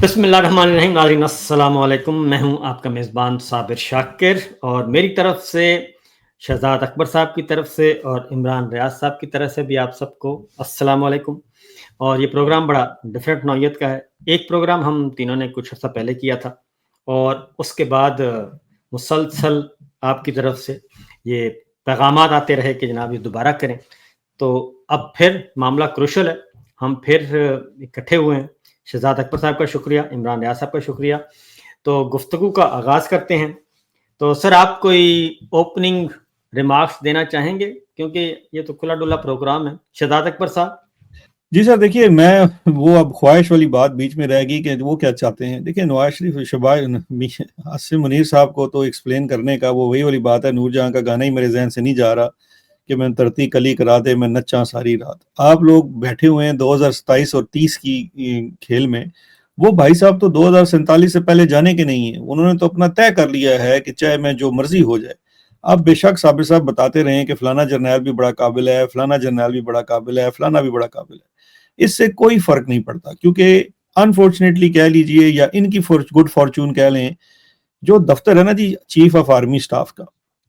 بسم اللہ الرحمن الرحیم. ناظرین السلام علیکم. میں ہوں آپ کا میزبان صابر شاکر، اور میری طرف سے، شہزاد اکبر صاحب کی طرف سے اور عمران ریاض صاحب کی طرف سے بھی آپ سب کو السلام علیکم. اور یہ پروگرام بڑا ڈفرینٹ نوعیت کا ہے. ایک پروگرام ہم تینوں نے کچھ عرصہ پہلے کیا تھا، اور اس کے بعد مسلسل آپ کی طرف سے یہ پیغامات آتے رہے کہ جناب یہ دوبارہ کریں. تو اب پھر معاملہ کروشل ہے، ہم پھر اکٹھے ہوئے ہیں. شہزاد اکبر صاحب کا شکریہ، عمران ریاض صاحب کا شکریہ. تو گفتگو کا آغاز کرتے ہیں. تو سر آپ کوئی اوپننگ ریمارکس دینا چاہیں گے، کیونکہ یہ تو کھلا ڈلا پروگرام ہے. شہزاد اکبر صاحب. جی سر، دیکھیے میں وہ اب خواہش والی بات بیچ میں رہ گئی کہ وہ کیا چاہتے ہیں. دیکھیں نواز شریف عاصم منیر صاحب کو تو ایکسپلین کرنے کا وہ وہی والی بات ہے. نور جہاں کا گانا ہی میرے ذہن سے نہیں جا رہا کہ میں ترتی کلی کرا دے میں نچاں ساری رات. آپ لوگ بیٹھے ہوئے ہیں 2027 اور 30 کی کھیل میں. وہ بھائی صاحب تو 2047 سے پہلے جانے کے نہیں ہیں. انہوں نے تو اپنا طے کر لیا ہے کہ چاہے میں جو مرضی ہو جائے. اب بے شک صابر صاحب بتاتے رہے کہ فلانا جرنیل بھی بڑا قابل ہے، فلانا جرنیل بھی بڑا قابل ہے، فلانا بھی بڑا قابل ہے. اس سے کوئی فرق نہیں پڑتا، کیونکہ انفارچونیٹلی کہہ لیجئے یا ان کی گڈ فارچون کہہ لیں، جو دفتر ہے نا جی چیف آف آرمی سٹاف کا،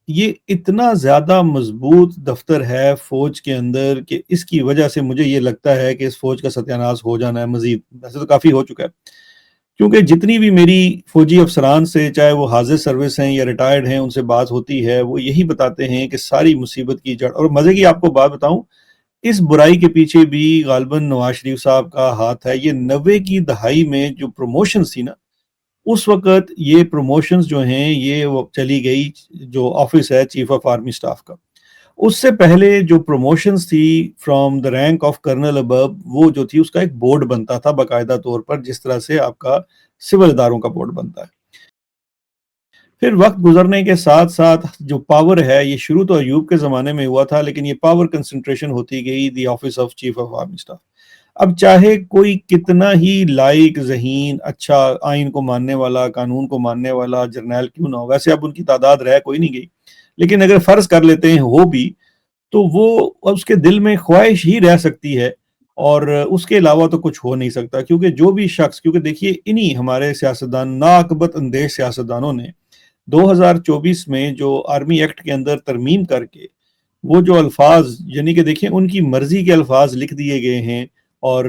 یہ اتنا زیادہ مضبوط دفتر ہے فوج کے اندر کہ اس کی وجہ سے مجھے یہ لگتا ہے کہ اس فوج کا ستیہ ناش ہو جانا ہے. مزید ویسے تو کافی ہو چکا ہے، کیونکہ جتنی بھی میری فوجی افسران سے، چاہے وہ حاضر سروس ہیں یا ریٹائرڈ ہیں، ان سے بات ہوتی ہے، وہ یہی بتاتے ہیں کہ ساری مصیبت کی جڑ، اور مزے کی آپ کو بات بتاؤں، اس برائی کے پیچھے بھی غالباً نواز شریف صاحب کا ہاتھ ہے. یہ 90 کی دہائی میں جو پروموشنز تھی نا، اس وقت یہ پروموشنز جو ہیں یہ چلی گئی جو آفس ہے چیف آف آرمی سٹاف کا. اس سے پہلے جو پروموشنز تھی from the rank of colonel ابب، وہ جو تھی اس کا ایک بورڈ بنتا تھا باقاعدہ طور پر، جس طرح سے آپ کا سول اداروں کا بورڈ بنتا ہے. پھر وقت گزرنے کے ساتھ ساتھ جو پاور ہے، یہ شروع تو ایوب کے زمانے میں ہوا تھا، لیکن یہ پاور کنسنٹریشن ہوتی گئی the office of chief of army staff. اب چاہے کوئی کتنا ہی لائق، ذہین، اچھا، آئین کو ماننے والا، قانون کو ماننے والا جرنیل کیوں نہ ہو، ویسے اب ان کی تعداد رہ کوئی نہیں گئی، لیکن اگر فرض کر لیتے ہیں ہو بھی، تو وہ اس کے دل میں خواہش ہی رہ سکتی ہے، اور اس کے علاوہ تو کچھ ہو نہیں سکتا. کیونکہ جو بھی شخص، کیونکہ دیکھیے انہی ہمارے سیاستدان، ناقبت اندیش سیاستدانوں نے 2024 میں جو آرمی ایکٹ کے اندر ترمیم کر کے وہ جو الفاظ، یعنی کہ دیکھیں ان کی مرضی کے الفاظ لکھ دیے گئے ہیں. اور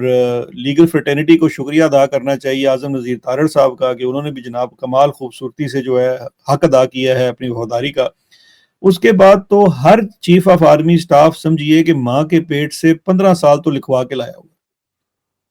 لیگل فرٹرنیٹی کو شکریہ ادا کرنا چاہیے اعظم نذیر تارڑ صاحب کا کہ انہوں نے بھی جناب کمال خوبصورتی سے جو ہے حق ادا کیا ہے اپنی وفاداری کا. اس کے بعد تو ہر چیف آف آرمی سٹاف سمجھیے کہ ماں کے پیٹ سے 15 سال تو لکھوا کے لایا ہوا.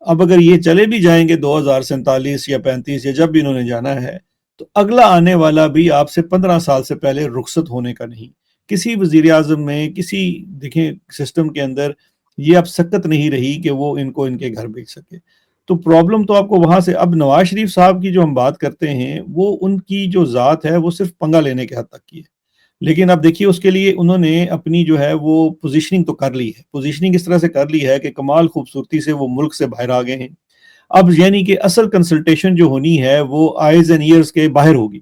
اب اگر یہ چلے بھی جائیں گے 2047 یا 35 یا جب بھی انہوں نے جانا ہے، تو اگلا آنے والا بھی آپ سے 15 سال سے پہلے رخصت ہونے کا نہیں. کسی وزیر اعظم میں، کسی دیکھیں سسٹم کے اندر یہ اب سکت نہیں رہی کہ وہ ان کو ان کے گھر بھیج سکے. تو پرابلم تو آپ کو وہاں سے، اب نواز شریف صاحب کی جو ہم بات کرتے ہیں، وہ ان کی جو ذات ہے وہ صرف پنگا لینے کے حد تک کی ہے. لیکن اب دیکھیے اس کے لیے انہوں نے اپنی جو ہے وہ پوزیشننگ تو کر لی ہے. پوزیشننگ اس طرح سے کر لی ہے کہ کمال خوبصورتی سے وہ ملک سے باہر آ گئے ہیں. اب یعنی کہ اصل کنسلٹیشن جو ہونی ہے وہ آئیز اینڈ ایئرز کے باہر ہوگی.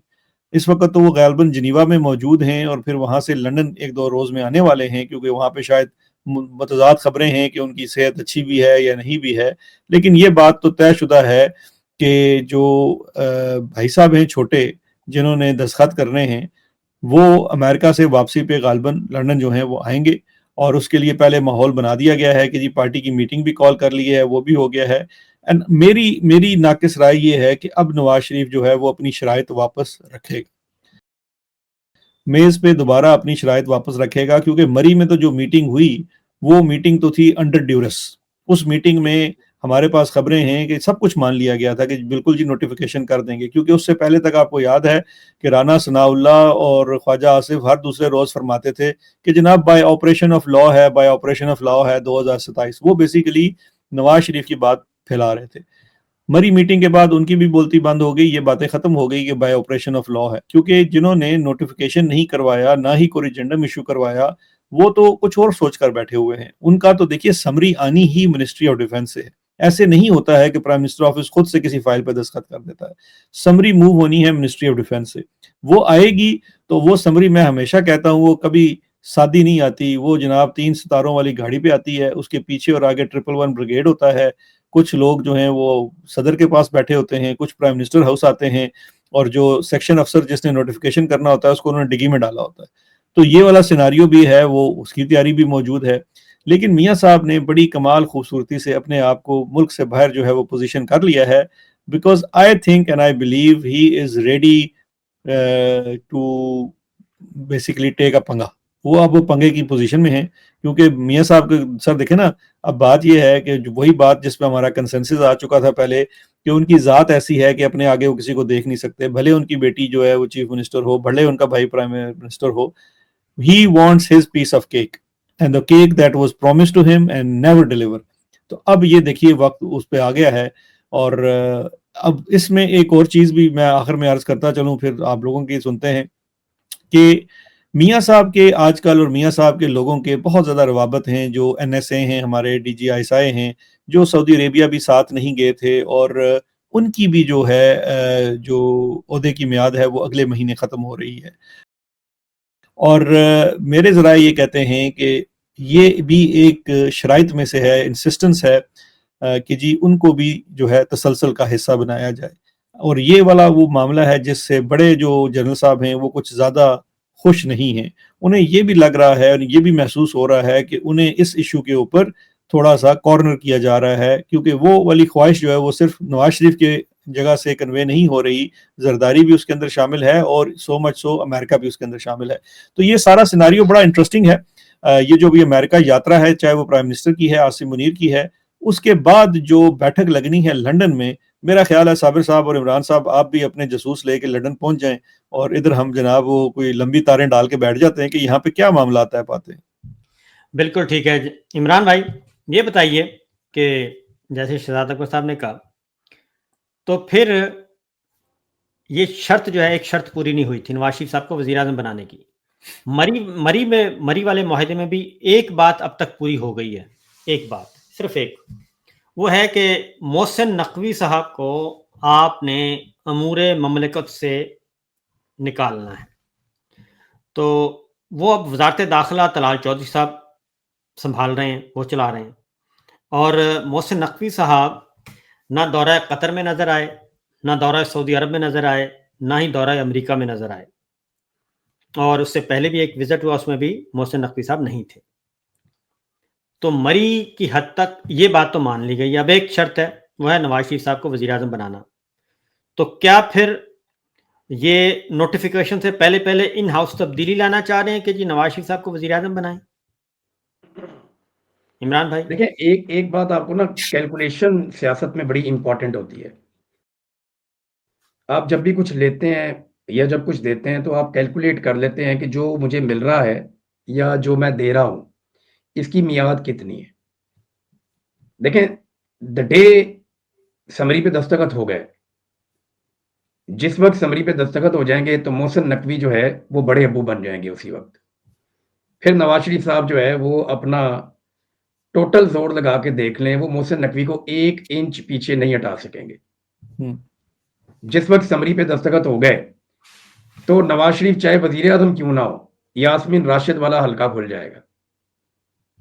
اس وقت تو وہ غالباً جنیوا میں موجود ہیں، اور پھر وہاں سے لندن 1-2 روز میں آنے والے ہیں، کیونکہ وہاں پہ شاید متضاد خبریں ہیں کہ ان کی صحت اچھی بھی ہے یا نہیں بھی ہے. لیکن یہ بات تو طے شدہ ہے کہ جو بھائی صاحب ہیں چھوٹے، جنہوں نے دستخط کرنے ہیں، وہ امریکہ سے واپسی پہ غالباً لندن جو ہیں وہ آئیں گے. اور اس کے لیے پہلے ماحول بنا دیا گیا ہے کہ جی پارٹی کی میٹنگ بھی کال کر لی ہے، وہ بھی ہو گیا ہے. میری ناقص رائے یہ ہے کہ اب نواز شریف جو ہے وہ اپنی شرائط واپس رکھے گا، میز پہ دوبارہ اپنی شرائط واپس رکھے گا. کیونکہ مری میں تو جو میٹنگ ہوئی، وہ میٹنگ تو تھی انڈر ڈیورس. اس میٹنگ میں ہمارے پاس خبریں ہیں کہ سب کچھ مان لیا گیا تھا کہ بالکل جی نوٹیفیکیشن کر دیں گے. کیونکہ اس سے پہلے تک آپ کو یاد ہے کہ رانا ثناء اللہ اور خواجہ آصف ہر دوسرے روز فرماتے تھے کہ جناب بائی آپریشن آف لا ہے، بائی آپریشن آف لا ہے 2027. وہ بیسیکلی نواز شریف کی بات پھیلا رہے تھے. مری میٹنگ کے بعد ان کی بھی بولتی بند ہو گئی، یہ باتیں ختم ہو گئی کہ بائی آپریشن آف لا ہے. کیونکہ جنہوں نے نوٹیفیکیشن نہیں کروایا، نہ ہی کوئی ایجنڈم ایشو کروایا، وہ تو کچھ اور سوچ کر بیٹھے ہوئے ہیں. ان کا تو دیکھیے سمری آنی ہی منسٹری آف ڈیفنس سے ہے. ایسے نہیں ہوتا ہے کہ پرائم منسٹر آفس خود سے کسی فائل پہ دستخط کر دیتا ہے. سمری موو ہونی ہے منسٹری آف ڈیفنس سے. وہ آئے گی تو وہ سمری، میں ہمیشہ کہتا ہوں، وہ کبھی سادی نہیں آتی. وہ جناب 3 ستاروں والی گاڑی پہ آتی ہے، اس کے پیچھے اور آگے 111 بریگیڈ ہوتا ہے، کچھ لوگ جو ہیں وہ صدر کے پاس بیٹھے ہوتے ہیں, کچھ پرائم منسٹر ہاؤس آتے ہیں, اور جو سیکشن افسر جس نے نوٹیفیکیشن کرنا ہوتا ہے اس کو انہوں نے ڈگی میں ڈالا ہوتا ہے. تو یہ والا سیناریو بھی ہے, وہ اس کی تیاری بھی موجود ہے. لیکن میاں صاحب نے بڑی کمال خوبصورتی سے اپنے آپ کو ملک سے باہر جو ہے وہ پوزیشن کر لیا ہے, because I think and I believe he is ready to basically take a پنگا. وہ اب پنگے کی پوزیشن میں ہیں, کیونکہ میاں صاحب کے سر دیکھیں نا, اب بات یہ ہے کہ وہی بات جس پہ ہمارا کنسنسس آ چکا تھا پہلے, کہ ان کی ذات ایسی ہے کہ اپنے آگے وہ کسی کو دیکھ نہیں سکتے, بھلے ان کی بیٹی جو ہے وہ چیف منسٹر ہو, بھلے ان کا بھائی prime minister who. He wants his piece of cake and the cake that was promised to him and never deliver. تو اب یہ دیکھیے وقت اس پہ آ گیا ہے. اور اب اس میں ایک اور چیز بھی میں آخر میں عرض کرتا چلوں, پھر آپ لوگوں کی سنتے ہیں, کہ میاں صاحب کے آج کل اور میاں صاحب کے لوگوں کے بہت زیادہ روابط ہیں, جو این ایس اے ہیں, ہمارے ڈی جی آئی آئی ہیں, جو سعودی عربیہ بھی ساتھ نہیں گئے تھے, اور ان کی بھی جو ہے جو عہدے کی میعاد ہے وہ اگلے مہینے ختم ہو رہی ہے. اور میرے ذرائع یہ کہتے ہیں کہ یہ بھی ایک شرائط میں سے ہے, انسسٹنس ہے کہ جی ان کو بھی جو ہے تسلسل کا حصہ بنایا جائے. اور یہ والا وہ معاملہ ہے جس سے بڑے جو جنرل صاحب ہیں وہ کچھ زیادہ خوش نہیں ہیں. انہیں یہ بھی لگ رہا ہے اور یہ بھی محسوس ہو رہا ہے کہ انہیں اس ایشو کے اوپر تھوڑا سا کارنر کیا جا رہا ہے, کیونکہ وہ والی خواہش جو ہے وہ صرف نواز شریف کے جگہ سے کنوے نہیں ہو رہی, زرداری بھی اس کے اندر شامل ہے, اور سو مچ سو امریکہ بھی اس کے اندر شامل ہے. تو یہ سارا سیناریو بڑا انٹرسٹنگ ہے. یہ جو بھی امریکہ یاترا ہے, چاہے وہ پرائم منسٹر کی ہے, عاصم منیر کی ہے, اس کے بعد جو بیٹھک لگنی ہے لنڈن میں, میرا خیال ہے صابر صاحب اور عمران صاحب آپ بھی اپنے جاسوس لے کے لنڈن پہنچ جائیں, اور ادھر ہم جناب وہ کوئی لمبی تاریں ڈال کے بیٹھ جاتے ہیں کہ یہاں پہ کیا معاملات طے پاتے ہیں. بالکل ٹھیک ہے. عمران بھائی یہ بتائیے کہ جیسے شہزاد اکبر صاحب نے کہا, تو پھر یہ شرط جو ہے, ایک شرط پوری نہیں ہوئی تھی نواز شریف صاحب کو وزیر اعظم بنانے کی. مری والے معاہدے میں بھی ایک بات اب تک پوری ہو گئی ہے, ایک بات, صرف ایک, وہ ہے کہ محسن نقوی صاحب کو آپ نے امور مملکت سے نکالنا ہے. تو وہ اب وزارت داخلہ طلال چودھری صاحب سنبھال رہے ہیں, وہ چلا رہے ہیں, اور محسن نقوی صاحب نہ دورہ قطر میں نظر آئے, نہ دورہ سعودی عرب میں نظر آئے, نہ ہی دورہ امریکہ میں نظر آئے, اور اس سے پہلے بھی ایک وزٹ ہوا, اس میں بھی محسن نقوی صاحب نہیں تھے. تو مری کی حد تک یہ بات تو مان لی گئی. اب ایک شرط ہے, وہ ہے نواز شریف صاحب کو وزیر اعظم بنانا. تو کیا پھر یہ نوٹیفیکیشن سے پہلے ان ہاؤس تبدیلی لانا چاہ رہے ہیں کہ جی نواز شریف صاحب کو وزیر اعظم بنائیں؟ عمران بھائی دیکھیں, ایک بات آپ کو نا, کیلکولیشن سیاست میں بڑی امپورٹنٹ ہوتی ہے. آپ جب بھی کچھ لیتے ہیں یا جب کچھ دیتے ہیں تو آپ کیلکولیٹ کر لیتے ہیں کہ جو مجھے مل رہا ہے یا جو میں دے رہا ہوں اس کی میعاد کتنی ہے. دیکھیں, دا ڈے سمری پہ دستخط ہو گئے, جس وقت سمری پہ دستخط ہو جائیں گے تو محسن نقوی جو ہے وہ بڑے ابو بن جائیں گے اسی وقت. پھر نواز شریف صاحب جو ہے وہ اپنا ٹوٹل زور لگا کے دیکھ لیں, وہ محسن نقوی کو 1 انچ پیچھے نہیں ہٹا سکیں گے. جس وقت سمری پہ دستخط ہو گئے تو نواز شریف چاہے وزیر اعظم کیوں نہ ہو, یاسمین راشد والا حلقہ کھل جائے گا.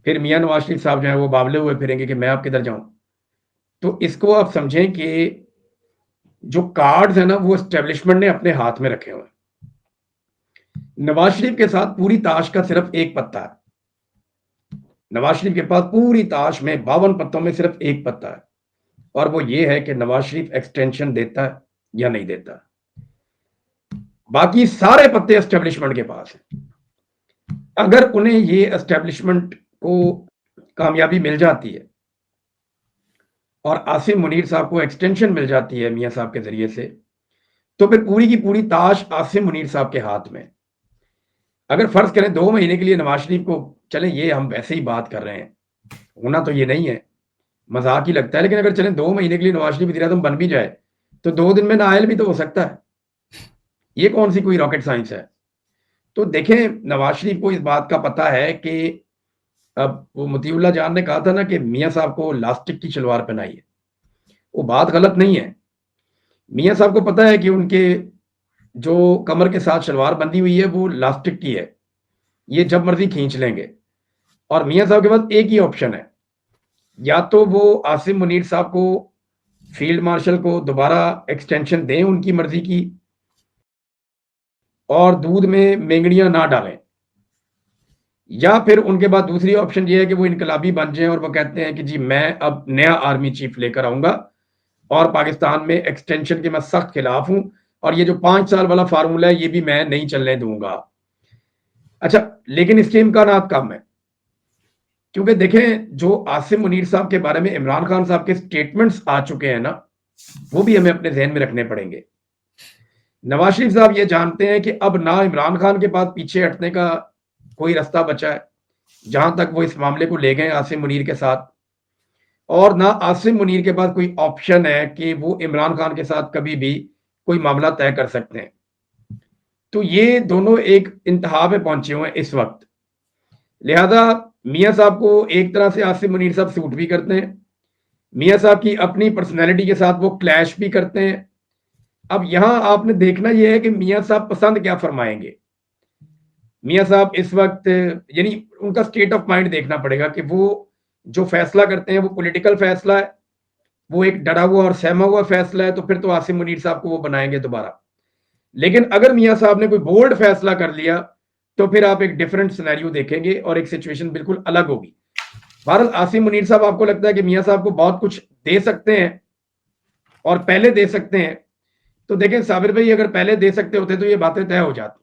پھر میاں نواز شریف صاحب جو ہیں وہ بابلے ہوئے پھریں گے کہ میں آپ کدھر جاؤں. تو اس کو آپ سمجھیں کہ جو کارڈز ہیں نا وہ اسٹیبلشمنٹ نے اپنے ہاتھ میں رکھے ہوئے. نواز شریف کے ساتھ پوری تاش کا صرف ایک پتہ ہے. نواز شریف کے پاس پوری تاش میں 52 پتوں میں صرف ایک پتہ ہے, اور وہ یہ ہے کہ نواز شریف ایکسٹینشن دیتا ہے یا نہیں دیتا. باقی سارے پتے اسٹیبلشمنٹ کے پاس ہیں. اگر انہیں یہ اسٹیبلشمنٹ کو کامیابی مل جاتی ہے اور عاصم منیر صاحب کو ایکسٹینشن مل جاتی ہے میاں صاحب کے ذریعے سے, تو پھر پوری کی پوری تاش عاصم منیر صاحب کے ہاتھ میں. اگر فرض کریں 2 مہینے کے لیے نواز شریف کو, چلیں یہ ہم ویسے ہی بات کر رہے ہیں, ہونا تو یہ نہیں ہے, مذاق ہی لگتا ہے, لیکن اگر چلیں 2 مہینے کے لیے نواز شریف وزیر اعظم بن بھی جائے تو 2 دن میں نائل بھی تو ہو سکتا ہے. یہ کون سی کوئی راکٹ سائنس ہے. تو دیکھیں, نواز شریف کو اس بات کا پتہ ہے کہ اب وہ مطیع اللہ جان نے کہا تھا نا کہ میاں صاحب کو لاسٹک کی شلوار پہنائی ہے, وہ بات غلط نہیں ہے. میاں صاحب کو پتہ ہے کہ ان کے جو کمر کے ساتھ شلوار بندھی ہوئی ہے وہ لاسٹک کی ہے, یہ جب مرضی کھینچ لیں گے. اور میاں صاحب کے پاس ایک ہی آپشن ہے یا تو وہ عاصم منیر صاحب کو فیلڈ مارشل کو دوبارہ ایکسٹینشن دیں ان کی مرضی کی اور دودھ میں مینگڑیاں نہ ڈالیں، یا پھر ان کے بعد دوسری آپشن یہ ہے کہ وہ انقلابی بن جائیں اور وہ کہتے ہیں کہ جی میں اب نیا آرمی چیف لے کر آؤں گا اور پاکستان میں ایکسٹینشن کے میں سخت خلاف ہوں اور یہ جو 5 سال والا فارمولہ ہے یہ بھی میں نہیں چلنے دوں گا۔ اچھا، لیکن اس کے امکانات کم ہیں، کیونکہ دیکھیں جو عاصم منیر صاحب کے بارے میں عمران خان صاحب کے سٹیٹمنٹس آ چکے ہیں نا، وہ بھی ہمیں اپنے ذہن میں رکھنے پڑیں گے۔ نواز شریف صاحب یہ جانتے ہیں کہ اب نہ عمران خان کے بعد پیچھے ہٹنے کا کوئی رستہ بچا ہے، جہاں تک وہ اس معاملے کو لے گئے عاصم منیر کے ساتھ، اور نہ عاصم منیر کے بعد کوئی آپشن ہے کہ وہ عمران خان کے ساتھ کبھی بھی کوئی معاملہ طے کر سکتے ہیں۔ تو یہ دونوں ایک انتہا پہ پہنچے ہوئے ہیں اس وقت، لہذا میاں صاحب کو ایک طرح سے عاصم منیر صاحب سوٹ بھی کرتے ہیں، میاں صاحب کی اپنی پرسنالٹی کے ساتھ وہ کلیش بھی کرتے ہیں۔ اب یہاں آپ نے دیکھنا یہ ہے کہ میاں صاحب پسند کیا فرمائیں گے۔ میاں صاحب اس وقت یعنی ان کا سٹیٹ آف مائنڈ دیکھنا پڑے گا کہ وہ جو فیصلہ کرتے ہیں وہ پولیٹیکل فیصلہ ہے، وہ ایک ڈرا ہوا اور سہما ہوا فیصلہ ہے، تو پھر تو عاصم منیر صاحب کو وہ بنائیں گے دوبارہ۔ لیکن اگر میاں صاحب نے کوئی بولڈ فیصلہ کر لیا تو پھر آپ ایک ڈیفرنٹ سینیریو دیکھیں گے اور ایک سچویشن بالکل الگ ہوگی۔ بہرحال عاصم منیر صاحب آپ کو لگتا ہے کہ میاں صاحب کو بہت کچھ دے سکتے ہیں اور پہلے دے سکتے ہیں، تو دیکھیں صابر بھائی اگر پہلے دے سکتے ہوتے تو یہ باتیں طے ہو جاتی۔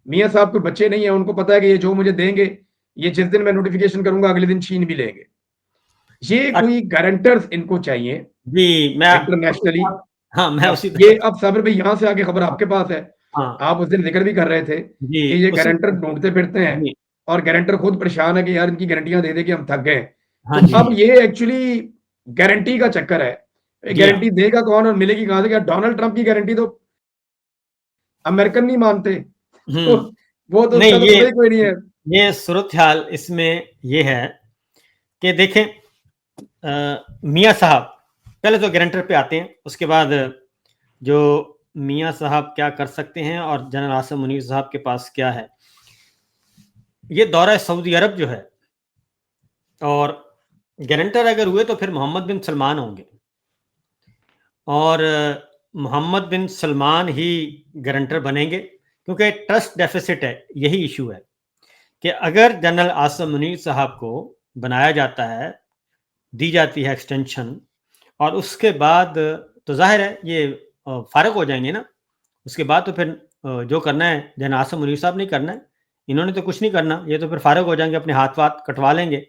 میاں صاحب کوئی بچے نہیں ہیں، ان کو پتا ہے کہ یہ جو مجھے دیں گے یہ جس دن میں نوٹیفیکیشن کروں گا اگلے دن چھین بھی لیں گے۔ یہ کوئی گارنٹرز ان کو چاہیے جی میں انٹرنیشنلی۔ ہاں میں اسی یہ اب صابر بھائی یہاں سے آگے خبر آپ کے پاس ہے، ہاں آپ اس دن ذکر بھی کر رہے تھے جی کہ یہ اسی گارنٹر ڈھونڈتے پھرتے ہیں جی اور گارنٹر خود پریشان ہے کہ یار ان کی گارنٹیاں دے دے کہ ہم تھک گئے۔ ہاں تو جی اب یہ ایکچولی گارنٹی کا چکر ہے، جی ہاں گارنٹی دے گا کون اور ملے گی کہاں سے؟ کیا ڈونلڈ ٹرمپ کی گارنٹی تو امریکن نہیں مانتے، تو وہ تو اس کا نہیں تو پتہ ہی کوئی نہیں ہے۔ یہ صورتحال اس میں یہ ہے کہ دیکھیں میاں صاحب پہلے تو گارنٹر پہ آتے ہیں، اس کے بعد جو میاں صاحب کیا کر سکتے ہیں اور جنرل عاصم منیر صاحب کے پاس کیا ہے۔ یہ دورہ سعودی عرب جو ہے اور گارنٹر اگر ہوئے تو پھر محمد بن سلمان ہوں گے، اور محمد بن سلمان ہی گارنٹر بنیں گے، کیونکہ ٹرسٹ ڈیفیسٹ ہے۔ یہی ایشو ہے کہ اگر جنرل عاصم منیر صاحب کو بنایا جاتا ہے، دی جاتی ہے ایکسٹینشن، اور اس کے بعد تو ظاہر ہے یہ فارغ ہو جائیں گے نا، اس کے بعد تو پھر جو کرنا ہے جنرل عاصم منیر صاحب نہیں کرنا ہے، انہوں نے تو کچھ نہیں کرنا، یہ تو پھر فارغ ہو جائیں گے، اپنے ہاتھ وات کٹوا لیں گے۔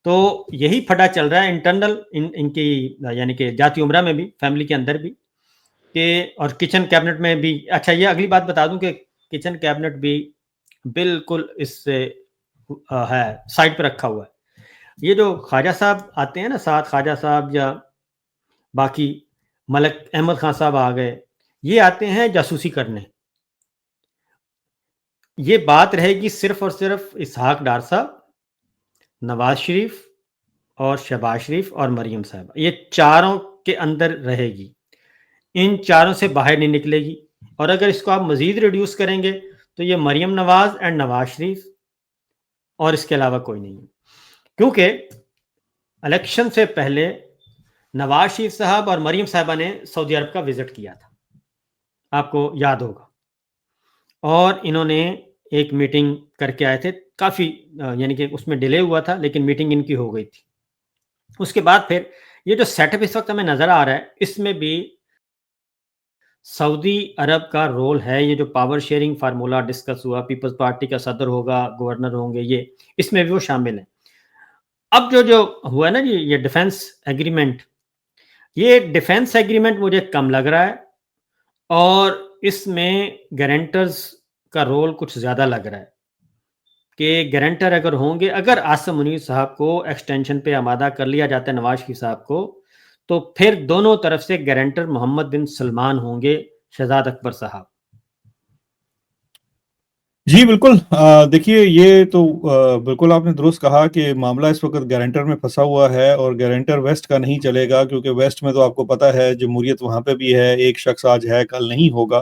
تو یہی پھٹا چل رہا ہے انٹرنل ان کی یعنی کہ جاتی عمرہ میں بھی، فیملی کے اندر بھی، کہ اور کچن کیبنٹ میں بھی۔ اچھا یہ اگلی بات بتا دوں کہ کچن کیبنٹ بھی بالکل اس سے ہے سائڈ پہ رکھا ہوا ہے۔ یہ جو خواجہ صاحب آتے ہیں نا ساتھ، خواجہ صاحب یا باقی ملک احمد خان صاحب آ گئے، یہ آتے ہیں جاسوسی کرنے۔ یہ بات رہے گی صرف اور صرف اسحاق ڈار صاحب، نواز شریف اور شہباز شریف اور مریم صاحبہ، یہ چاروں کے اندر رہے گی، ان چاروں سے باہر نہیں نکلے گی۔ اور اگر اس کو آپ مزید ریڈیوس کریں گے تو یہ مریم نواز اینڈ نواز شریف، اور اس کے علاوہ کوئی نہیں ہے۔ کیونکہ الیکشن سے پہلے نواز شریف صاحب اور مریم صاحبہ نے سعودی عرب کا وزٹ کیا تھا، آپ کو یاد ہوگا، اور انہوں نے ایک میٹنگ کر کے آئے تھے، کافی یعنی کہ اس میں ڈیلے ہوا تھا لیکن میٹنگ ان کی ہو گئی تھی۔ اس کے بعد پھر یہ جو سیٹ اپ اس وقت ہمیں نظر آ رہا ہے، اس میں بھی سعودی عرب کا رول ہے۔ یہ جو پاور شیئرنگ فارمولا ڈسکس ہوا، پیپلز پارٹی کا صدر ہوگا، گورنر ہوں گے، یہ اس میں بھی وہ شامل ہیں۔ اب جو ہوا ہے نا جی یہ ڈیفنس ایگریمنٹ، یہ ڈیفنس ایگریمنٹ مجھے کم لگ رہا ہے، اور اس میں گارنٹرز کا رول کچھ زیادہ لگ رہا ہے کہ گارنٹر اگر ہوں گے، اگر عاصم منیر صاحب کو ایکسٹینشن پہ آمادہ کر لیا جاتا ہے نواز شریف صاحب کو، تو پھر دونوں طرف سے گارنٹر محمد بن سلمان ہوں گے، شہزاد اکبر صاحب۔ جی بالکل، دیکھیے یہ تو بالکل آپ نے درست کہا کہ معاملہ اس وقت گارنٹر میں پھنسا ہوا ہے، اور گارنٹر ویسٹ کا نہیں چلے گا، کیونکہ ویسٹ میں تو آپ کو پتہ ہے جمہوریت وہاں پہ بھی ہے، ایک شخص آج ہے کل نہیں ہوگا۔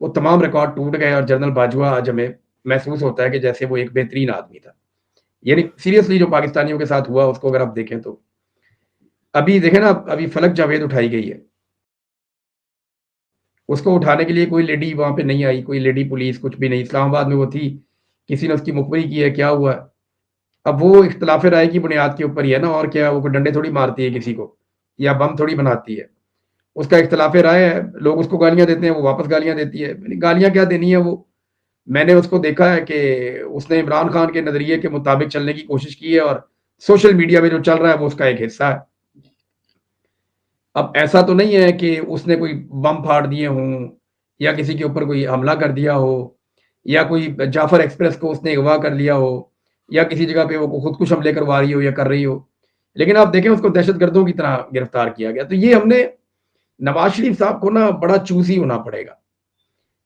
وہ تمام ریکارڈ ٹوٹ گئے اور جنرل باجوہ آج ہمیں محسوس ہوتا ہے کہ جیسے وہ ایک بہترین آدمی تھا. یعنی سیریسلی جو پاکستانیوں کے ساتھ ہوا اس کو اگر آپ دیکھیں تو ابھی دیکھیں نا, ابھی فلک جاوید اٹھائی گئی ہے, اس کو اٹھانے کے لیے کوئی لیڈی وہاں پہ نہیں آئی, کوئی لیڈی پولیس کچھ بھی نہیں. اسلام آباد میں وہ تھی, کسی نے اس کی مخبری کی ہے, کیا ہوا ہے؟ اب وہ اختلاف رائے کی بنیاد کے اوپر ہی ہے نا, اور کیا, وہ کوئی ڈنڈے تھوڑی مارتی ہے کسی کو یا بم تھوڑی بناتی ہے. اس کا اختلاف رائے ہے, لوگ اس کو گالیاں دیتے ہیں, وہ واپس گالیاں دیتی ہے. گالیاں کیا دینی ہے, وہ میں نے اس کو دیکھا ہے کہ اس نے عمران خان کے نظریے کے مطابق چلنے کی کوشش کی ہے, اور سوشل میڈیا میں جو چل رہا ہے وہ اس کا ایک حصہ ہے. اب ایسا تو نہیں ہے کہ اس نے کوئی بم پھاڑ دیے ہوں یا کسی کے اوپر کوئی حملہ کر دیا ہو یا کوئی جعفر ایکسپریس کو اس نے اغوا کر لیا ہو یا کسی جگہ پہ وہ خود کش حملے کروا رہی ہو یا کر رہی ہو. لیکن آپ دیکھیں اس کو دہشت گردوں کی طرح گرفتار کیا گیا. تو یہ ہم نے نواز شریف صاحب کو نا بڑا چوسی ہونا پڑے گا.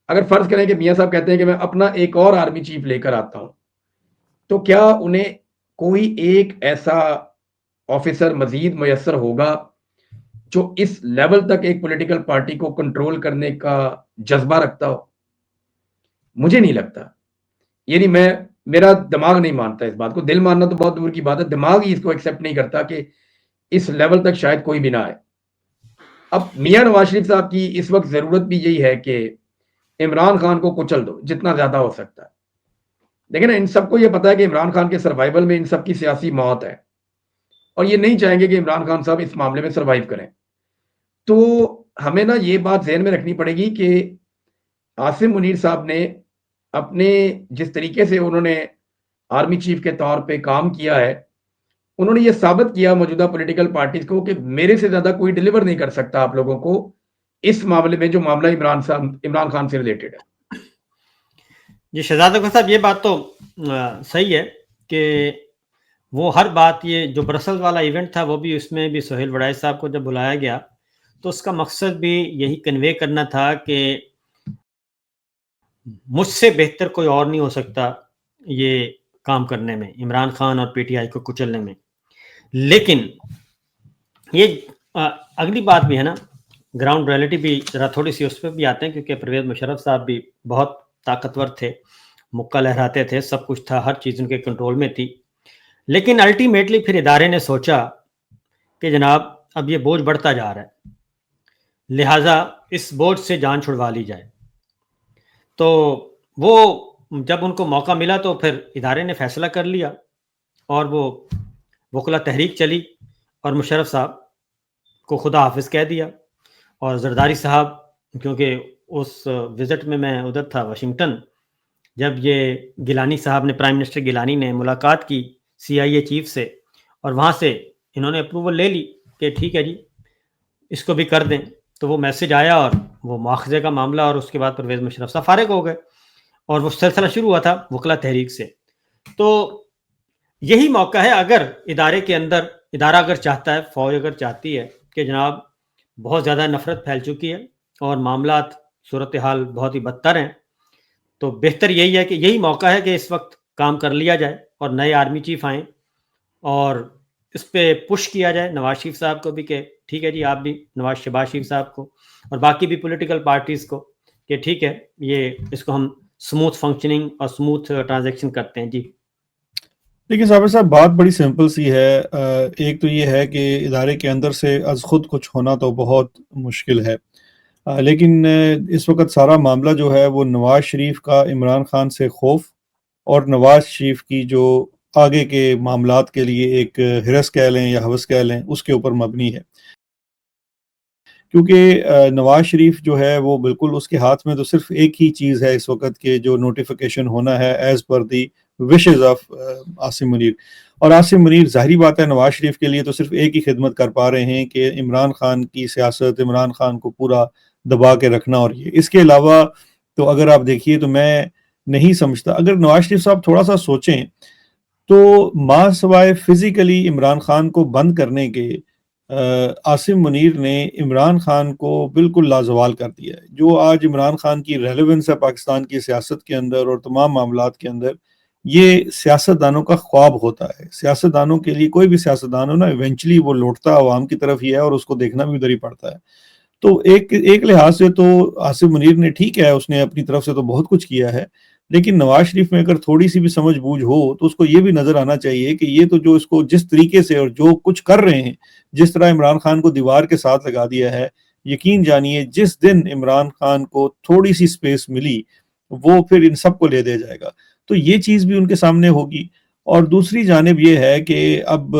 اگر فرض کریں کہ میاں صاحب کہتے ہیں کہ میں اپنا ایک اور آرمی چیف لے کر آتا ہوں, تو کیا انہیں کوئی ایک ایسا آفیسر مزید میسر ہوگا جو اس لیول تک ایک پولیٹیکل پارٹی کو کنٹرول کرنے کا جذبہ رکھتا ہو؟ مجھے نہیں لگتا. یعنی میرا دماغ نہیں مانتا اس بات کو. دل ماننا تو بہت دور کی بات ہے, دماغ ہی اس کو ایکسیپٹ نہیں کرتا کہ اس لیول تک شاید کوئی بھی نہ آئے. اب میاں نواز شریف صاحب کی اس وقت ضرورت بھی یہی ہے کہ عمران خان کو کچل دو جتنا زیادہ ہو سکتا ہے. لیکن ان سب کو یہ پتا ہے کہ عمران خان کے سروائیول میں ان سب کی سیاسی موت ہے, اور یہ نہیں چاہیں گے کہ عمران خان صاحب اس معاملے میں سروائیو کریں. تو ہمیں نا یہ بات ذہن میں رکھنی پڑے گی کہ عاصم منیر صاحب نے اپنے جس طریقے سے انہوں نے آرمی چیف کے طور پہ کام کیا ہے, انہوں نے یہ ثابت کیا موجودہ پولیٹیکل پارٹیز کو کہ میرے سے زیادہ کوئی ڈیلیور نہیں کر سکتا آپ لوگوں کو اس معاملے میں جو معاملہ عمران خان سے ریلیٹڈ ہے. جی شہزاد اکبر صاحب, یہ بات تو صحیح ہے کہ وہ ہر بات, یہ جو برسل والا ایونٹ تھا وہ بھی, اس میں بھی سہیل وڑائی صاحب کو جب بلایا گیا تو اس کا مقصد بھی یہی کنوے کرنا تھا کہ مجھ سے بہتر کوئی اور نہیں ہو سکتا یہ کام کرنے میں, عمران خان اور پی ٹی آئی کو کچلنے میں. لیکن یہ اگلی بات بھی ہے نا, گراؤنڈ ریئلٹی بھی ذرا تھوڑی سی اس پہ بھی آتے ہیں, کیونکہ پرویز مشرف صاحب بھی بہت طاقتور تھے, مکہ لہراتے تھے, سب کچھ تھا, ہر چیز ان کے کنٹرول میں تھی. لیکن الٹیمیٹلی پھر ادارے نے سوچا کہ جناب اب یہ بوجھ بڑھتا جا رہا ہے, لہٰذا اس بوجھ سے جان چھڑوا لی جائے. تو وہ جب ان کو موقع ملا تو پھر ادارے نے فیصلہ کر لیا, اور وہ وکلا تحریک چلی اور مشرف صاحب کو خدا حافظ کہہ دیا. اور زرداری صاحب, کیونکہ اس وزٹ میں ادھر تھا واشنگٹن, جب یہ گیلانی صاحب نے, پرائم منسٹر گیلانی نے ملاقات کی سی آئی اے چیف سے, اور وہاں سے انہوں نے اپروول لے لی کہ ٹھیک ہے جی اس کو بھی کر دیں, تو وہ میسج آیا اور وہ مواخذے کا معاملہ, اور اس کے بعد پرویز مشرف صاحب فارغ ہو گئے, اور وہ سلسلہ شروع ہوا تھا وکلا تحریک سے. تو یہی موقع ہے, اگر ادارے کے اندر, ادارہ اگر چاہتا ہے, فوج اگر چاہتی ہے کہ جناب بہت زیادہ نفرت پھیل چکی ہے اور معاملات صورتحال بہت ہی بدتر ہیں, تو بہتر یہی ہے کہ یہی موقع ہے کہ اس وقت کام کر لیا جائے اور نئے آرمی چیف آئیں اور اس پہ پش کیا جائے نواز شریف صاحب کو بھی کہ ٹھیک ہے جی, آپ بھی شہباز شریف صاحب کو اور باقی بھی پولیٹیکل پارٹیز کو کہ ٹھیک ہے یہ اس کو ہم سموتھ فنکشننگ اور سموتھ ٹرانزیکشن کرتے ہیں. جی دیکھیں صابر صاحب, بات بڑی سمپل سی ہے. ایک تو یہ ہے کہ ادارے کے اندر سے از خود کچھ ہونا تو بہت مشکل ہے, لیکن اس وقت سارا معاملہ جو ہے وہ نواز شریف کا عمران خان سے خوف اور نواز شریف کی جو آگے کے معاملات کے لیے ایک ہرس کہہ لیں یا ہوس کہہ لیں, اس کے اوپر مبنی ہے. کیونکہ نواز شریف جو ہے وہ بالکل, اس کے ہاتھ میں تو صرف ایک ہی چیز ہے اس وقت کہ جو نوٹیفیکیشن ہونا ہے as per the wishes of Asim Munir. اور عاصم منیر ظاہری بات ہے نواز شریف کے لیے تو صرف ایک ہی خدمت کر پا رہے ہیں کہ عمران خان کی سیاست, عمران خان کو پورا دبا کے رکھنا. اور یہ اس کے علاوہ تو اگر آپ دیکھیے تو میں نہیں سمجھتا, اگر نواز شریف صاحب تھوڑا سا سوچیں تو ماں سوائے فزیکلی عمران خان کو بند کرنے کے, عاصم منیر نے عمران خان کو بالکل لازوال کر دیا ہے. جو آج عمران خان کی ریلیونس ہے پاکستان کی سیاست کے اندر اور تمام معاملات کے اندر, یہ سیاستدانوں کا خواب ہوتا ہے. سیاستدانوں کے لیے, کوئی بھی سیاستدان ہو نا, ایونچولی وہ لوٹتا عوام کی طرف ہی ہے اور اس کو دیکھنا بھی ادھر ہی پڑتا ہے. تو ایک لحاظ سے تو آصف منیر نے ٹھیک ہے، اس نے اپنی طرف سے تو بہت کچھ کیا ہے، لیکن نواز شریف میں اگر تھوڑی سی بھی سمجھ بوجھ ہو تو اس کو یہ بھی نظر آنا چاہیے کہ یہ تو جو اس کو جس طریقے سے اور جو کچھ کر رہے ہیں، جس طرح عمران خان کو دیوار کے ساتھ لگا دیا ہے، یقین جانیے جس دن عمران خان کو تھوڑی سی سپیس ملی وہ پھر ان سب کو لے دے جائے گا. تو یہ چیز بھی ان کے سامنے ہوگی. اور دوسری جانب یہ ہے کہ اب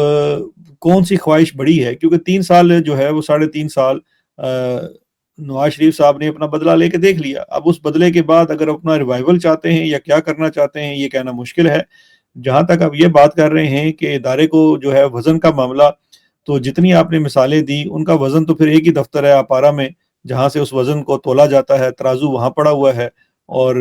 کون سی خواہش بڑی ہے، کیونکہ 3 سال جو ہے وہ 3.5 سال نواز شریف صاحب نے اپنا بدلہ لے کے دیکھ لیا. اب اس بدلے کے بعد اگر اپنا ریوائول چاہتے ہیں یا کیا کرنا چاہتے ہیں یہ کہنا مشکل ہے. جہاں تک اب یہ بات کر رہے ہیں کہ ادارے کو جو ہے وزن کا معاملہ، تو جتنی آپ نے مثالیں دی ان کا وزن تو پھر ایک ہی دفتر ہے اپارا میں، جہاں سے اس وزن کو تولا جاتا ہے، ترازو وہاں پڑا ہوا ہے اور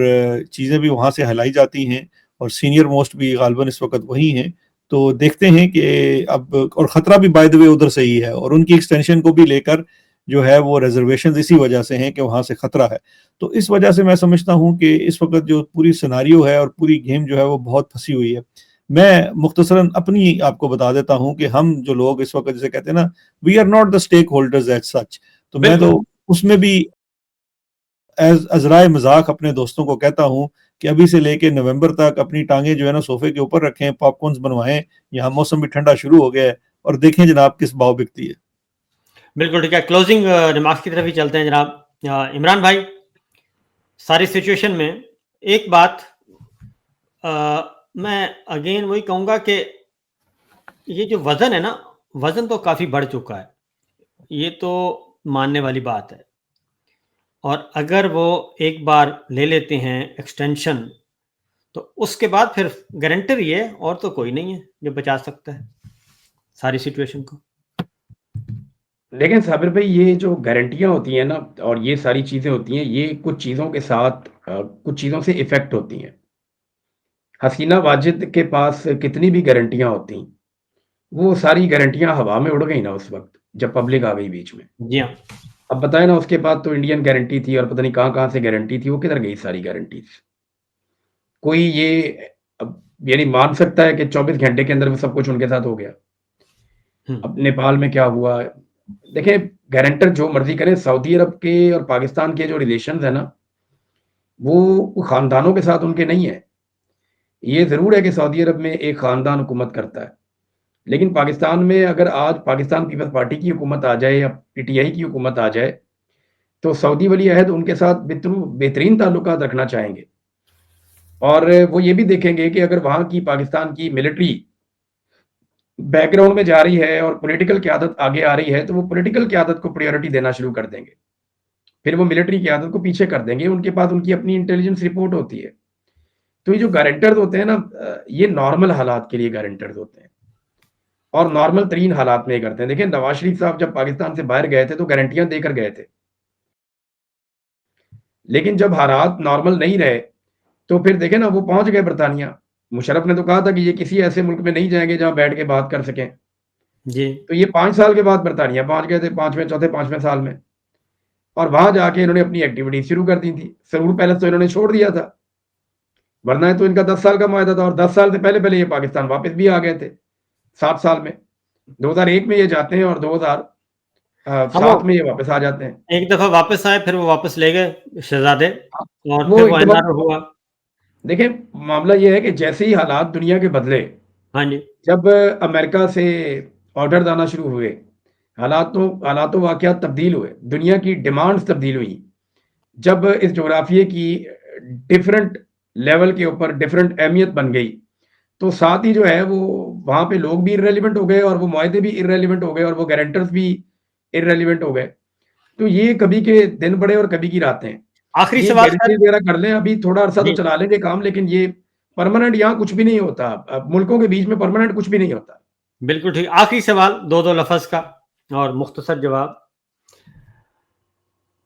چیزیں بھی وہاں سے ہلائی جاتی ہیں، اور سینئر موسٹ بھی غالباً اس وقت وہی ہیں. تو دیکھتے ہیں کہ اب، اور خطرہ بھی بائی دا وے ادھر سے ہی ہے، اور ان کی ایکسٹینشن کو بھی لے کر جو ہے وہ ریزرویشنز اسی وجہ سے ہیں کہ وہاں سے خطرہ ہے. تو اس وجہ سے میں سمجھتا ہوں کہ اس وقت جو پوری سیناریو ہے اور پوری گیم جو ہے وہ بہت پھنسی ہوئی ہے. میں مختصراً اپنی آپ کو بتا دیتا ہوں کہ ہم جو لوگ اس وقت جیسے کہتے ہیں نا، we are not the stakeholders as such, تو میں تو اس میں بھی ذرائع مذاق اپنے دوستوں کو کہتا ہوں کہ ابھی سے لے کے نومبر تک اپنی ٹانگیں جو ہے نا صوفے کے اوپر رکھیں، پاپ کارنز بنوائیں، یہاں موسم بھی ٹھنڈا شروع ہو گیا ہے، اور دیکھیں جناب کس بھاؤ بکتی ہے. بالکل ٹھیک ہے. کلوزنگ ریمارکس کی طرف ہی چلتے ہیں جناب. عمران بھائی، ساری سچویشن میں ایک بات میں اگین وہی کہوں گا کہ یہ جو وزن ہے نا، وزن تو کافی بڑھ چکا ہے، یہ تو ماننے والی بات ہے. اور اگر وہ ایک بار لے لیتے ہیں ایکسٹینشن تو اس کے بعد پھر گارنٹر ہی ہے، اور تو کوئی نہیں ہے جو بچا سکتا ہے ساری سچویشن کو. لیکن صابر بھائی، یہ جو گارنٹیاں ہوتی ہیں نا اور یہ ساری چیزیں ہوتی ہیں، یہ کچھ چیزوں کے ساتھ کچھ چیزوں سے افیکٹ ہوتی ہیں. حسینہ واجد کے پاس کتنی بھی گارنٹیاں ہوتی، وہ ساری گارنٹیاں ہوا میں اڑ گئی نا اس وقت جب پبلک آ گئی بیچ میں. جی ہاں. اب بتائیں نا، اس کے بعد تو انڈین گارنٹی تھی اور پتہ نہیں کہاں کہاں سے گارنٹی تھی، وہ کدھر گئی ساری گارنٹیز؟ کوئی یہ اب یعنی مان سکتا ہے کہ 24 گھنٹے کے اندر وہ سب کچھ ان کے ساتھ ہو گیا؟ اب نیپال میں کیا ہوا؟ دیکھیں، گارنٹر جو مرضی کرے، سعودی عرب کے اور پاکستان کے جو ریلیشنز ہیں نا، وہ خاندانوں کے ساتھ ان کے نہیں ہیں. یہ ضرور ہے کہ سعودی عرب میں ایک خاندان حکومت کرتا ہے، لیکن پاکستان میں اگر آج پاکستان پیپلز پارٹی کی حکومت آ جائے یا پی ٹی آئی کی حکومت آ جائے تو سعودی ولی عہد ان کے ساتھ بہترین تعلقات رکھنا چاہیں گے، اور وہ یہ بھی دیکھیں گے کہ اگر وہاں کی پاکستان کی ملٹری بیک گراؤنڈ میں جا رہی ہے اور پولیٹیکل قیادت آگے آ رہی ہے تو وہ پولیٹیکل قیادت کو پریورٹی دینا شروع کر دیں گے، پھر وہ ملٹری قیادت کو پیچھے کر دیں گے. ان کے پاس ان کی اپنی انٹیلیجنس رپورٹ ہوتی ہے. تو یہ جو گارنٹرز ہوتے ہیں نا، یہ نارمل حالات کے لیے گارنٹرز ہوتے ہیں اور نارمل ترین حالات میں یہ کرتے ہیں. دیکھیں، نواز شریف صاحب جب پاکستان سے باہر گئے تھے تو گارنٹیاں دے کر گئے تھے، لیکن جب حالات نارمل نہیں رہے تو پھر دیکھیں نا، وہ پہنچ گئے برطانیہ. مشرف نے تو کہا تھا کہ یہ کسی ایسے ملک میں نہیں جائیں گے جہاں بیٹھ کے بات کر سکیں. جی. تو یہ 5 سال کے بعد برطانیہ پہنچ گئے تھے، چوتھے پانچویں سال میں، اور وہاں جا کے انہوں نے اپنی ایکٹیویٹی شروع کر دی تھی. سرور پیلس تو انہوں نے چھوڑ دیا تھا، ورنہ تو ان کا 10 سال کا معاہدہ تھا، اور 10 سال سے پہلے یہ پاکستان واپس بھی آ گئے تھے 7 سال میں. 2001 میں یہ جاتے ہیں اور 2007 میں یہ واپس آ جاتے ہیں. ایک دفعہ واپس آئے، پھر وہ واپس لے گئے شہزادے، اور وہ پھر وہ ایک دفعہ NR ہوا. دیکھیں، معاملہ یہ ہے کہ جیسے ہی حالات دنیا کے بدلے، ہاں جی. جب امریکہ سے آرڈر آنا شروع ہوئے، حالات و واقعات تبدیل ہوئے، دنیا کی ڈیمانڈز تبدیل ہوئی، جب اس جغرافیے کی ڈیفرنٹ لیول کے اوپر ڈیفرنٹ اہمیت بن گئی، تو ساتھ ہی جو ہے وہ وہاں پہ لوگ بھی ارریلیونٹ ہو گئے اور وہ معاہدے بھی ارریلیونٹ ہو گئے اور وہ گارنٹرز بھی ارریلیونٹ ہو گئے. تو یہ کبھی کے دن بڑے اور کبھی کی راتیں. آخری یہ سوال گارنٹی وغیرہ کر لیں، ابھی تھوڑا عرصہ تو جی. چلا لیں گے کام، لیکن یہ پرماننٹ یہاں کچھ بھی نہیں ہوتا. ملکوں کے بیچ میں پرماننٹ کچھ بھی نہیں ہوتا. بالکل ٹھیک. آخری سوال 2 لفظ کا اور مختصر جواب.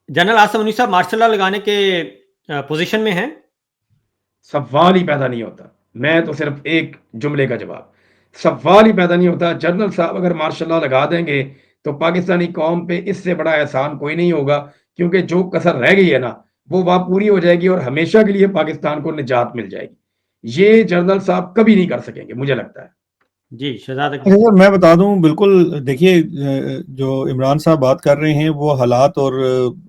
جنرل آصف منیر صاحب مارشل لا لگانے کے پوزیشن میں ہیں؟ سوال ہی پیدا نہیں ہوتا. میں تو صرف ایک جملے کا جواب، سوال ہی پیدا نہیں ہوتا. جنرل صاحب اگر مارشل لا لگا دیں گے تو پاکستانی قوم پہ اس سے بڑا احسان کوئی نہیں ہوگا، کیونکہ جو کسر رہ گئی ہے نا وہ وہاں پوری ہو جائے گی اور ہمیشہ کے لیے پاکستان کو نجات مل جائے گی. یہ جنرل صاحب کبھی نہیں کر سکیں گے، مجھے لگتا ہے. جی شہزاد اچھا اکبر. سر میں بتا دوں بالکل دیکھیے جو عمران صاحب بات کر رہے ہیں وہ حالات اور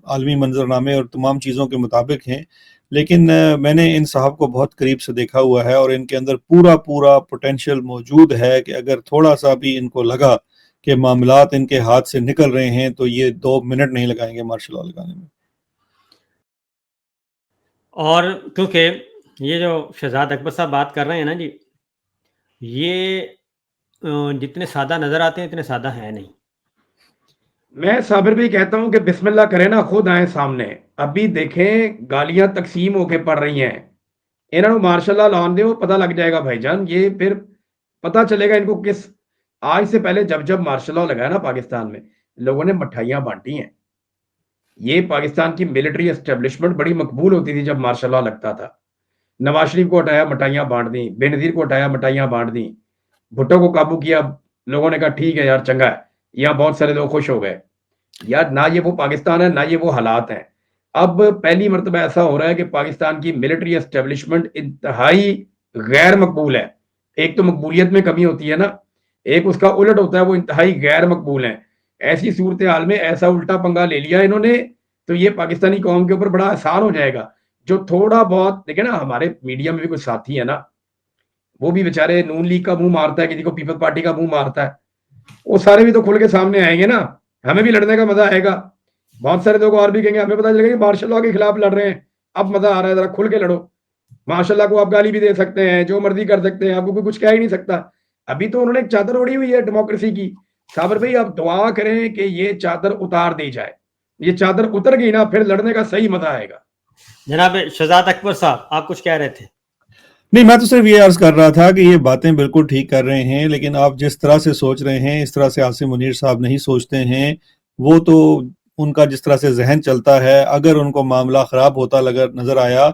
عالمی منظرنامے اور تمام چیزوں کے مطابق ہیں، لیکن میں نے ان صاحب کو بہت قریب سے دیکھا ہوا ہے اور ان کے اندر پورا پوٹینشیل موجود ہے کہ اگر تھوڑا سا بھی ان کو لگا کہ معاملات ان کے ہاتھ سے نکل رہے ہیں تو یہ 2 منٹ نہیں لگائیں گے مارشل لا لگانے میں. اور کیونکہ یہ جو شہزاد اکبر صاحب بات کر رہے ہیں نا جی، یہ جتنے سادہ نظر آتے ہیں اتنے سادہ ہیں نہیں. میں صابر بھی کہتا ہوں کہ بسم اللہ کریں نا، خود آئیں سامنے. ابھی دیکھیں گالیاں تقسیم ہو کے پڑ رہی ہیں، انہوں نے مارشاء اللہ لان دے وہ پتہ لگ جائے گا بھائی جان. یہ پھر پتہ چلے گا ان کو کس. آج سے پہلے جب مارشاء اللہ لگایا نا پاکستان میں، لوگوں نے مٹھائیاں بانٹی ہیں. یہ پاکستان کی ملٹری اسٹیبلشمنٹ بڑی مقبول ہوتی تھی جب مارشاء اللہ لگتا تھا. نواز شریف کو ہٹایا مٹھائیاں بانٹ دیں، بے نظیر کو ہٹایا مٹھائیاں بانٹ دیں، بھٹو کو قابو کیا، لوگوں نے کہا ٹھیک ہے یار چنگا ہے، یہاں بہت سارے لوگ خوش ہو گئے. یار نہ یہ وہ پاکستان ہے نہ یہ وہ حالات ہیں. اب پہلی مرتبہ ایسا ہو رہا ہے کہ پاکستان کی ملٹری اسٹیبلشمنٹ انتہائی غیر مقبول ہے. ایک تو مقبولیت میں کمی ہوتی ہے نا، ایک اس کا الٹ ہوتا ہے وہ انتہائی غیر مقبول ہیں. ایسی صورتحال میں ایسا الٹا پنگا لے لیا انہوں نے تو یہ پاکستانی قوم کے اوپر بڑا آسان ہو جائے گا. جو تھوڑا بہت دیکھیں نا، ہمارے میڈیا میں بھی کچھ ساتھی ہیں نا، وہ بھی بیچارے نون لیگ کا منہ مارتا ہے، کسی کو پیپل پارٹی کا منہ مارتا ہے، وہ سارے بھی تو کھل کے سامنے آئیں گے نا. ہمیں بھی لڑنے کا مزہ آئے گا. بہت سارے لوگ اور بھی کہیں گے، ہمیں پتہ چلے گا کہ مارشاء اللہ کے خلاف لڑ رہے ہیں، اب مزہ آ رہا ہے، ذرا کھل کے لڑو. ماشاء اللہ کو آپ گالی بھی دے سکتے ہیں، جو مرضی کر سکتے ہیں، آپ کو کوئی کچھ کہہ ہی نہیں سکتا. ابھی تو انہوں نے ایک چادر اوڑھی ہوئی ہے ڈیموکریسی کی. صابر بھائی آپ دعا کریں کہ یہ چادر اتار دی جائے. یہ چادر اتر گئی نا پھر لڑنے کا صحیح مزہ آئے گا. جناب شہزاد اکبر صاحب آپ کچھ کہہ رہے تھے. نہیں میں تو صرف یہ عرض کر رہا تھا کہ یہ باتیں بالکل ٹھیک کر رہے ہیں، لیکن آپ جس طرح سے سوچ رہے ہیں اس طرح سے عاصم منیر صاحب نہیں سوچتے ہیں. وہ تو ان کا جس طرح سے ذہن چلتا ہے، اگر ان کو معاملہ خراب ہوتا نظر آیا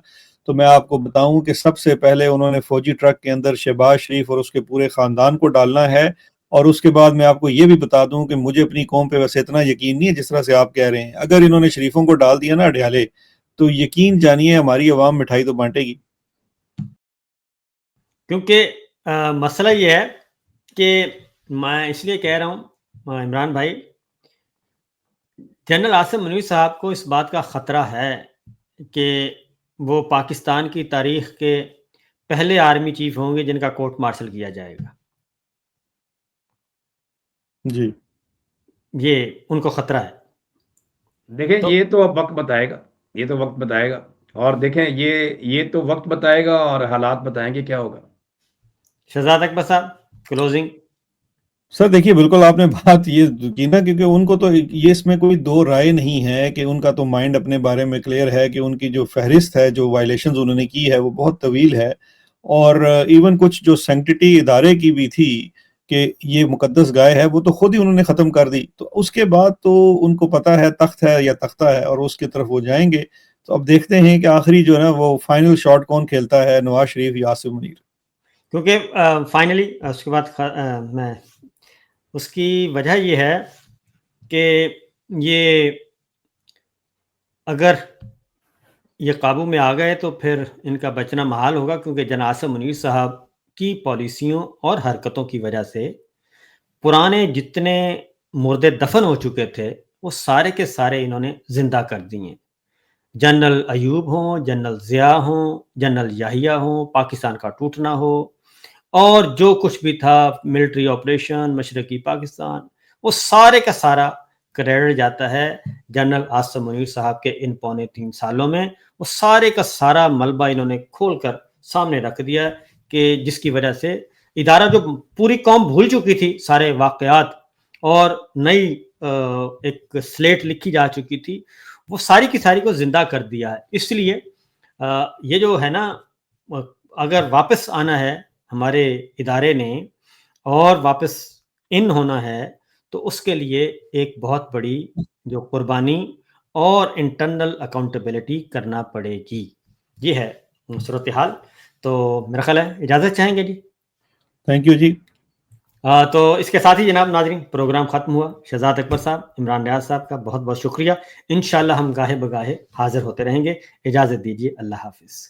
تو میں آپ کو بتاؤں کہ سب سے پہلے انہوں نے فوجی ٹرک کے اندر شہباز شریف اور اس کے پورے خاندان کو ڈالنا ہے. اور اس کے بعد میں آپ کو یہ بھی بتا دوں کہ مجھے اپنی قوم پہ ویسے اتنا یقین نہیں ہے جس طرح سے آپ کہہ رہے ہیں. اگر انہوں نے شریفوں کو ڈال دیا نا اڈیالے تو یقین جانیے ہماری عوام مٹھائی تو بانٹے گی. کیونکہ مسئلہ یہ ہے کہ میں اس لیے کہہ رہا ہوں عمران بھائی، جنرل عاصم منیر صاحب کو اس بات کا خطرہ ہے کہ وہ پاکستان کی تاریخ کے پہلے آرمی چیف ہوں گے جن کا کورٹ مارشل کیا جائے گا. جی یہ ان کو خطرہ ہے. دیکھیں یہ تو اب وقت بتائے گا، یہ تو وقت بتائے گا. اور دیکھیں یہ تو وقت بتائے گا اور حالات بتائیں گے کیا ہوگا. شہزاد اکبر صاحب کلوزنگ. سر دیکھیے بالکل آپ نے بات یہ کی نا، کیونکہ ان کو تو یہ اس میں کوئی دو رائے نہیں ہے کہ ان کا تو مائنڈ اپنے بارے میں کلیئر ہے کہ ان کی جو فہرست ہے جو وائلیشنز انہوں نے کی ہے وہ بہت طویل ہے. اور ایون کچھ جو سینکٹیٹی ادارے کی بھی تھی کہ یہ مقدس گائے ہے وہ تو خود ہی انہوں نے ختم کر دی. تو اس کے بعد تو ان کو پتہ ہے تخت ہے یا تختہ ہے اور اس کی طرف وہ جائیں گے. تو اب دیکھتے ہیں کہ آخری جو ہے نا وہ فائنل شاٹ کون کھیلتا ہے، نواز شریف یا عاصم منیر. کیونکہ فائنلی اس کے بعد میں اس کی وجہ یہ ہے کہ یہ اگر یہ قابو میں آ گئے تو پھر ان کا بچنا محال ہوگا، کیونکہ جناب عاصم منیر صاحب کی پالیسیوں اور حرکتوں کی وجہ سے پرانے جتنے مردے دفن ہو چکے تھے وہ سارے کے سارے انہوں نے زندہ کر دیے. جنرل ایوب ہوں، جنرل ضیاء ہوں، جنرل یحییٰ ہوں، پاکستان کا ٹوٹنا ہو، اور جو کچھ بھی تھا ملٹری آپریشن مشرقی پاکستان، وہ سارے کا سارا کریڈٹ جاتا ہے جنرل عاصم منیر صاحب کے ان 3.25 سالوں میں. وہ سارے کا سارا ملبہ انہوں نے کھول کر سامنے رکھ دیا کہ جس کی وجہ سے ادارہ جو پوری قوم بھول چکی تھی سارے واقعات اور نئی ایک سلیٹ لکھی جا چکی تھی، وہ ساری کی ساری کو زندہ کر دیا ہے. اس لیے یہ جو ہے نا، اگر واپس آنا ہے ہمارے ادارے نے اور واپس ان ہونا ہے تو اس کے لیے ایک بہت بڑی جو قربانی اور انٹرنل اکاؤنٹیبلٹی کرنا پڑے گی. یہ ہے صورتحال. تو میرا خیال ہے اجازت چاہیں گے جی. تھینک یو جی. تو اس کے ساتھ ہی جناب ناظرین پروگرام ختم ہوا. شہزاد اکبر صاحب، عمران ریاض صاحب کا بہت بہت شکریہ. انشاءاللہ ہم گاہے بگاہے حاضر ہوتے رہیں گے. اجازت دیجیے. اللہ حافظ.